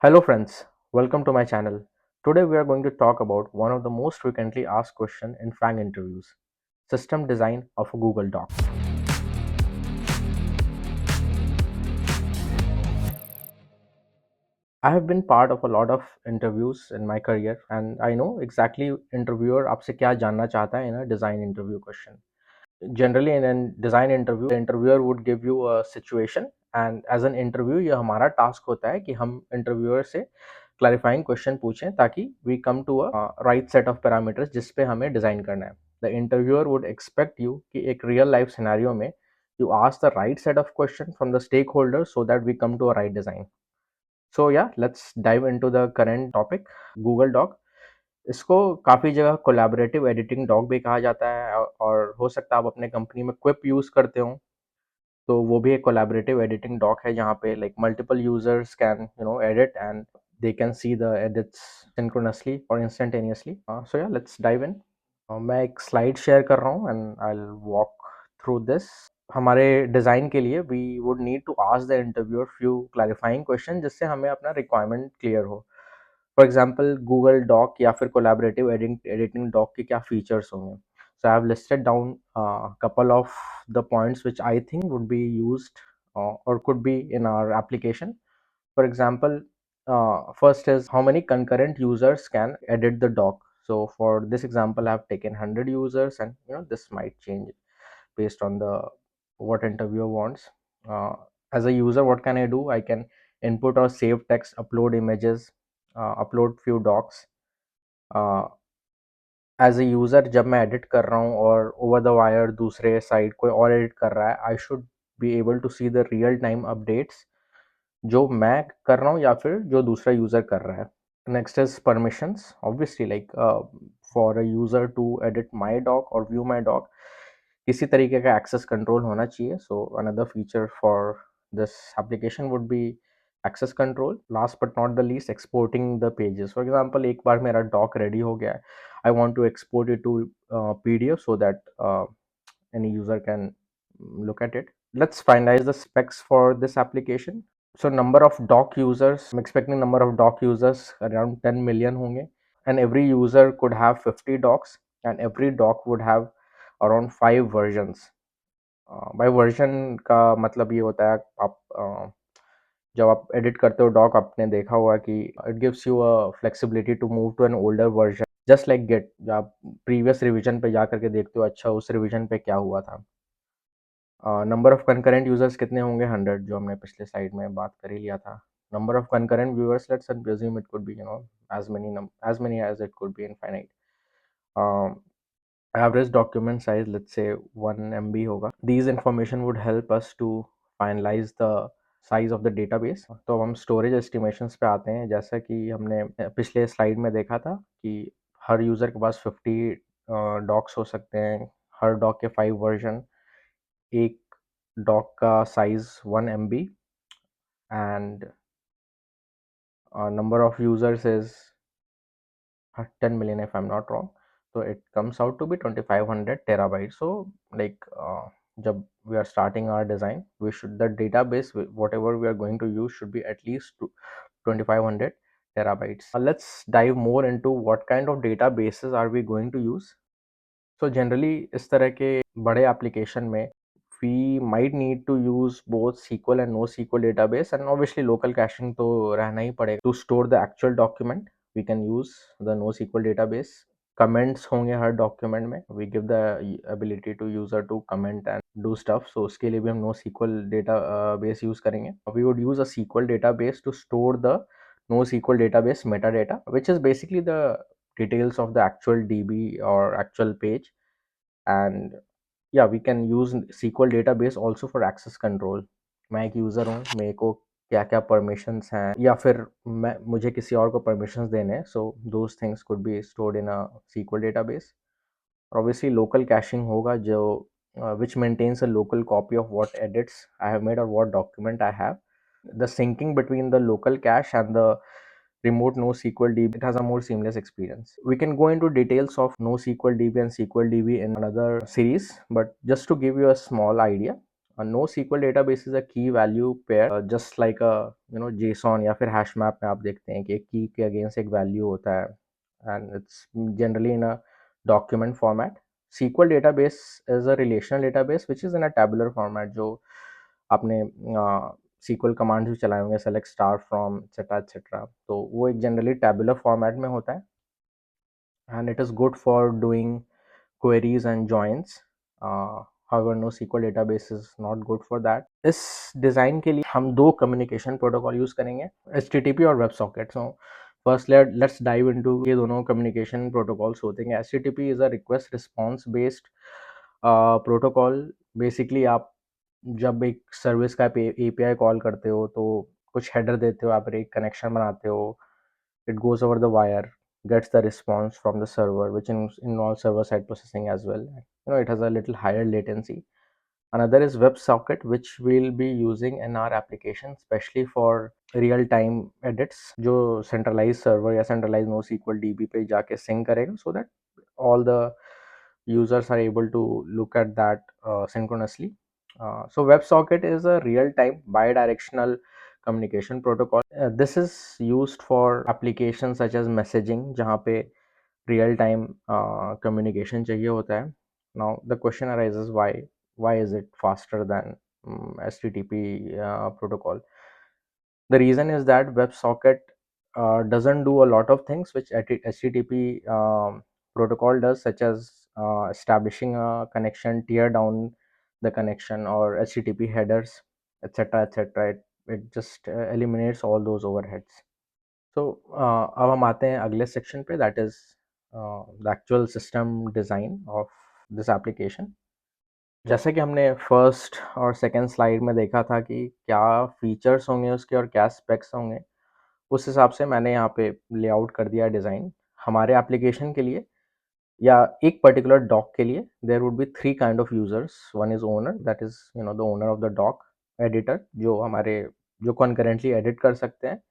Hello friends, welcome to my channel. Today we are going to talk about one of the most frequently asked questions in FANG interviews, system design of a Google Doc. I have been part of a lot of interviews in my career and I know exactly interviewer आपसे क्या जानना चाहता है in a design interview question. Generally in a design interview, the interviewer would give you a situation and as an interview ये हमारा task होता है कि हम इंटरव्यूअर से क्लैरिफाइंग क्वेश्चन पूछें ताकि we come to a right set of parameters जिस पे हमें डिज़ाइन करना है. The interviewer would expect you कि एक रियल लाइफ सिनेरियो में you ask the right set of questions from the stakeholders so that we come to a right design. So yeah, let's dive into the current topic, Google Doc. इसको काफ़ी जगह collaborative editing dock भी कहा जाता है और हो सकता है आप अपने कंपनी में क्विप यूज़ करते हो तो वो भी एक कोलैबोरेटिव एडिटिंग डॉक है जहाँ पे like multiple users can edit and they can see the edits synchronously or instantaneously. So yeah, let's dive in. मैं एक स्लाइड शेयर कर रहा हूँ and I will walk through this. हमारे डिज़ाइन के लिए we would need to ask the interviewer few clarifying question जिससे हमें अपना रिक्वायरमेंट क्लियर हो. फॉर एग्जांपल गूगल डॉक या फिर कोलैबोरेटिव एडिटिंग डॉक के क्या फीचर्स होंगे. So I have listed down couple of the points which I think would be used or could be in our application. For example, first is how many concurrent users can edit the doc. So for this example I have taken 100 users and this might change based on the what interviewer wants. As a user, what can I do? I can input or save text, upload images, upload few docs. As a user जब मैं edit कर रहा हूँ और over the wire दूसरे side कोई और edit कर रहा है, I should be able to see the real time updates जो मैं कर रहा हूँ या फिर जो दूसरा यूज़र कर रहा है. Next is permissions. Obviously like for a user to edit my doc और व्यू माई डॉक किसी तरीके का एक्सेस कंट्रोल होना चाहिए. So another feature for this application would be access control. Last but not the least, exporting the pages. For example एक बार मेरा doc ready हो गया है, I want to export it to PDF so that any user can look at it. Let's finalize the specs for this application. So number of doc users, I'm expecting number of doc users around 10 million होंगे and every user could have 50 docs and every doc would have around 5 versions. By version का मतलब ये होता है आप जब आप edit करते हो डॉक आपने देखा होगा कि it gives you a flexibility to move to an older version just like git. जब आप प्रीवियस रिवीजन पे जा करके देखते हो अच्छा उस रिवीजन पे क्या हुआ था. नंबर ऑफ कंकरेंट यूजर्स कितने होंगे? 100, जो हमने पिछले स्लाइड में बात कर ही लिया था. Number of concurrent viewers, let's assume it could be as it could be infinite. Average document size, let's say 1 MB होगा. These information would help us to finalize the size of the database. तो अब हम storage estimations पे आते हैं. जैसा कि हमने पिछले स्लाइड में देखा था कि हर यूज़र के पास 50 डॉक्स हो सकते हैं, हर डॉक के 5 वर्जन, एक डॉक का size 1 MB and number of users is 10 million if I'm not wrong. So it comes out to be 2500 terabytes. So like jab we are starting our design, we should the database whatever we are going to use should be at least 2500 terabytes. Let's dive more into what kind of databases are we going to use. So generally इस तरह के बड़े application में we might need to use both SQL and NoSQL database and obviously local caching तो रहना ही पड़ेगा. To store the actual document we can use the NoSQL database. Comments होंगे हर document में. We give the ability to user to comment and do stuff. So उसके लिए भी हम NoSQL database use करेंगे. We would use a SQL database to store the NoSQL database metadata, which is basically the details of the actual DB or actual page. And yeah, we can use SQL database also for access control. मैं एक user हूँ, मेरे को क्या क्या permissions हैं या फिर मैं मुझे किसी और को परमिशंस देने हैं. So those things could be stored in a SQL database. Obviously local caching होगा जो which maintains a local copy of what edits I have made or what document I have. The syncing between the local cache and the remote NoSQL DB, it has a more seamless experience. We can go into details of NoSQL DB and SQL DB in another series, but just to give you a small idea, A NoSQL database is a key value pair, just like a JSON या फिर hash map में आप देखते हैं कि एक key के against एक value होता है, and it's generally in a document format. SQL database is a relational database which is in a tabular format, जो आपने SQL कमांड्स भी चलाए होंगे, select star from etcetera etcetera, तो वो एक जनरली टैबुलर फॉर्मेट में होता है, and it is good for doing queries and joins. However, NoSQL database is not good for that. इस डिज़ाइन के लिए हम दो कम्युनिकेशन प्रोटोकॉल यूज़ करेंगे, HTTP और WebSocket. So first let's dive into ये दोनों कम्युनिकेशन प्रोटोकॉल्स होते हैं. HTTP is a request response based protocol. Basically आप जब एक सर्विस का API कॉल करते हो तो कुछ हेडर देते हो, आप एक कनेक्शन बनाते हो, it goes over the wire, gets the response from the server, which involves server side processing as well. It has a little higher latency. Another is WebSocket, which we'll be using in our application, especially for real time edits, जो centralized server या centralized NoSQL DB पे जाके sync करेगा, so that all the users are able to look at that synchronously. So WebSocket is a real-time bidirectional communication protocol. This is used for applications such as messaging, जहाँ पे real-time communication चाहिए होता है. Now the question arises, why is it faster than HTTP protocol? The reason is that WebSocket doesn't do a lot of things which HTTP protocol does, such as establishing a connection, tear down the connection, or HTTP headers, etc. etc. It just eliminates all those overheads. So अब हम आते हैं अगले section पे, that is the actual system design of this application. जैसे कि हमने first और सेकंड स्लाइड में देखा था कि क्या फीचर्स होंगे उसके और क्या स्पेक्स होंगे, उस हिसाब से मैंने यहाँ पे लेआउट कर दिया डिज़ाइन हमारे एप्लीकेशन के लिए या एक पर्टिकुलर डॉक के लिए. There would be three kind of users. One is owner, that is the owner of the doc. Editor, जो कॉन्करेंटली एडिट कर सकते हैं.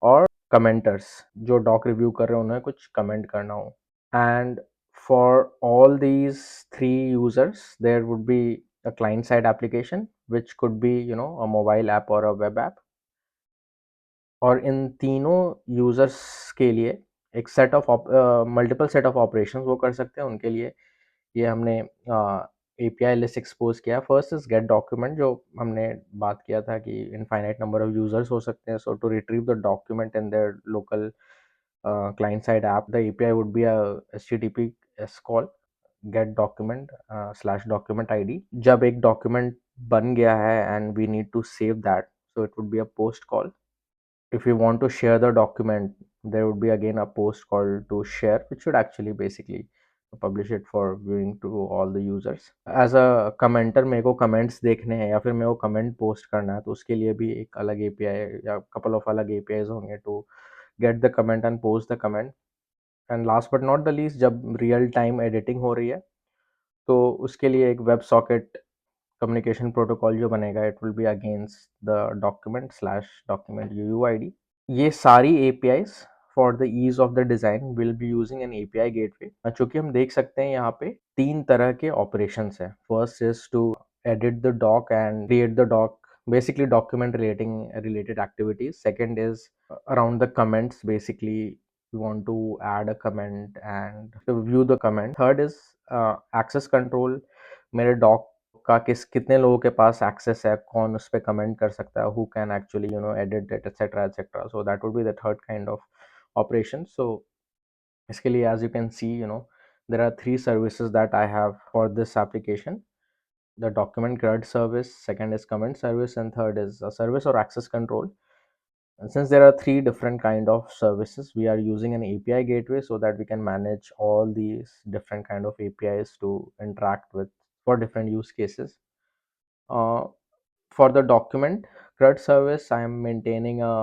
और कमेंटर्स, जो डॉक रिव्यू कर रहे हैं उन्हें कुछ कमेंट करना हो. And for all these three users, there would be a client side application, which could be a mobile app or a web app. और इन तीनों यूजर्स के लिए एक set of multiple set of operations वो कर सकते हैं. उनके लिए ये हमने API लिस्ट एक्सपोज किया. फर्स्ट इज गेट डॉक्यूमेंट, जो हमने बात किया था कि इनफाइनाइट नंबर ऑफ यूजर्स हो सकते हैं. So to retrieve the document in their local client side app, the API would be a HTTPS call, get document / document ID. जब एक document बन गया है and we need to save that, so it would be a post call. If we want to share the document, there would be again a post call to share, which should actually basically publish it for viewing to all the users. As a commenter, मेरे को comments देखने हैं या फिर मेरे को comment post करना है, तो उसके लिए भी एक अलग API या couple of अलग APIs होंगे to get the comment and post the comment. And last but not the least, जब रियल टाइम एडिटिंग हो रही है तो उसके लिए एक वेब सॉकेट कम्युनिकेशन प्रोटोकॉल जो बनेगा, it will be against the document uuid. ये सारी APIs for the ease of the design will be using an API gateway. चूँकि हम देख सकते हैं यहाँ पे तीन तरह के ऑपरेशंस हैं. First is to edit the doc and create the doc, basically document related activities. Second is around the comments, basically we want to add a comment and to view the comment. Third is access control, मेरे doc का कितने लोगों के पास access है, कौन उस पर comment कर सकता है, who can actually edit it, etc etc. So that would be the third kind of operation. So इसके लिए as you can see, there are three services that I have for this application: the document CRUD service, second is comment service, and third is a service or access control. And since there are three different kind of services, we are using an API gateway so that we can manage all these different kind of APIs to interact with for different use cases. For the document CRUD service, I am maintaining a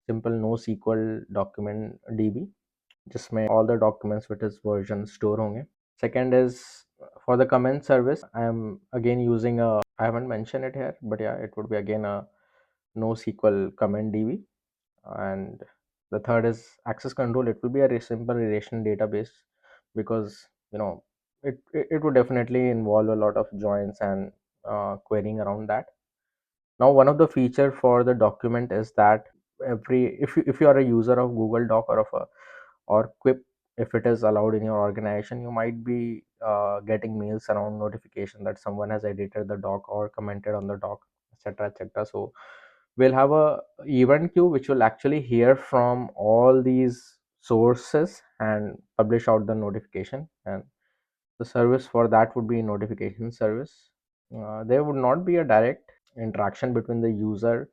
simple NoSQL document DB, जिसमें all the documents with its version store होंगे. Second is for the comment service, I am again using I haven't mentioned it here, but yeah, it would be again a NoSQL comment DB. And the third is access control. It will be a simple relational database, because it would definitely involve a lot of joins and querying around that. Now, one of the feature for the document is that if you are a user of Google Doc or Quip, if it is allowed in your organization, you might be getting mails around notification that someone has edited the doc or commented on the doc, etc., etc. So we'll have a event queue which will actually hear from all these sources and publish out the notification, and the service for that would be notification service. There would not be a direct interaction between the user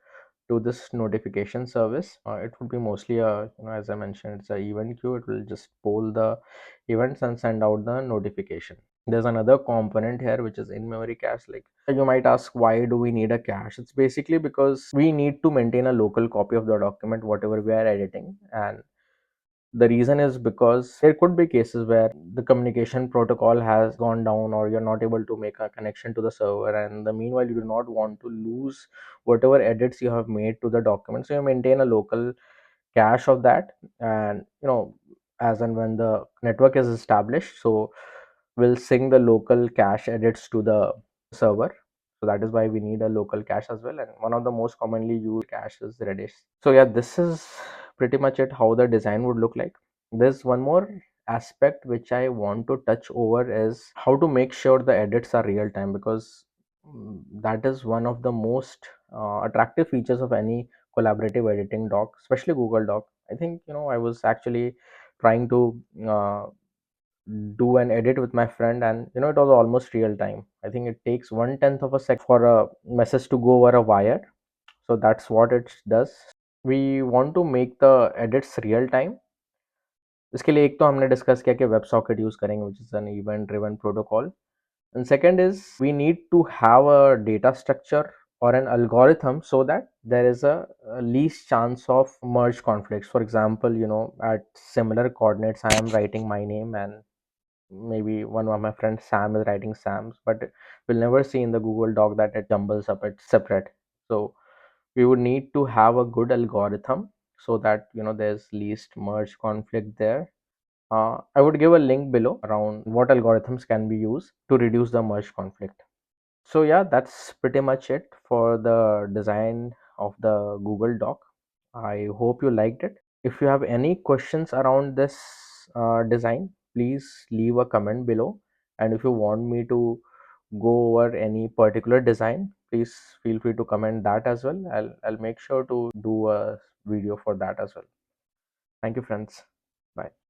to this notification service. It would be mostly a, as I mentioned, it's a event queue. It will just poll the events and send out the notification. There's another component here which is in memory cache. Like, you might ask, why do we need a cache? It's basically because we need to maintain a local copy of the document whatever we are editing, and the reason is because there could be cases where the communication protocol has gone down or you're not able to make a connection to the server, and the meanwhile you do not want to lose whatever edits you have made to the document, so you maintain a local cache of that. And as and when the network is established, so we'll sync the local cache edits to the server. So that is why we need a local cache as well, and one of the most commonly used cache is Redis. So yeah, this is pretty much it, how the design would look like. There's one more aspect which I want to touch over, is how to make sure the edits are real time, because that is one of the most attractive features of any collaborative editing doc, especially Google Doc. I think I was actually trying to do an edit with my friend, and it was almost real time. I think it takes 1/10 of a second for a message to go over a wire. So that's what it does. We want to make the edits real time. इसके लिए एक तो हमने discuss किया कि web socket use करेंगे, which is an event driven protocol. And second is, we need to have a data structure or an algorithm so that there is a least chance of merge conflicts. For example, at similar coordinates I am writing my name, and maybe one of my friends Sam is writing Sam's, but we'll never see in the Google Doc that it jumbles up, it's separate. So we would need to have a good algorithm so that there's least merge conflict there. I would give a link below around what algorithms can be used to reduce the merge conflict. So yeah, that's pretty much it for the design of the Google Doc. I hope you liked it. If you have any questions around this design, please leave a comment below. And if you want me to go over any particular design, please feel free to comment that as well. I'll make sure to do a video for that as well. Thank you, friends. Bye.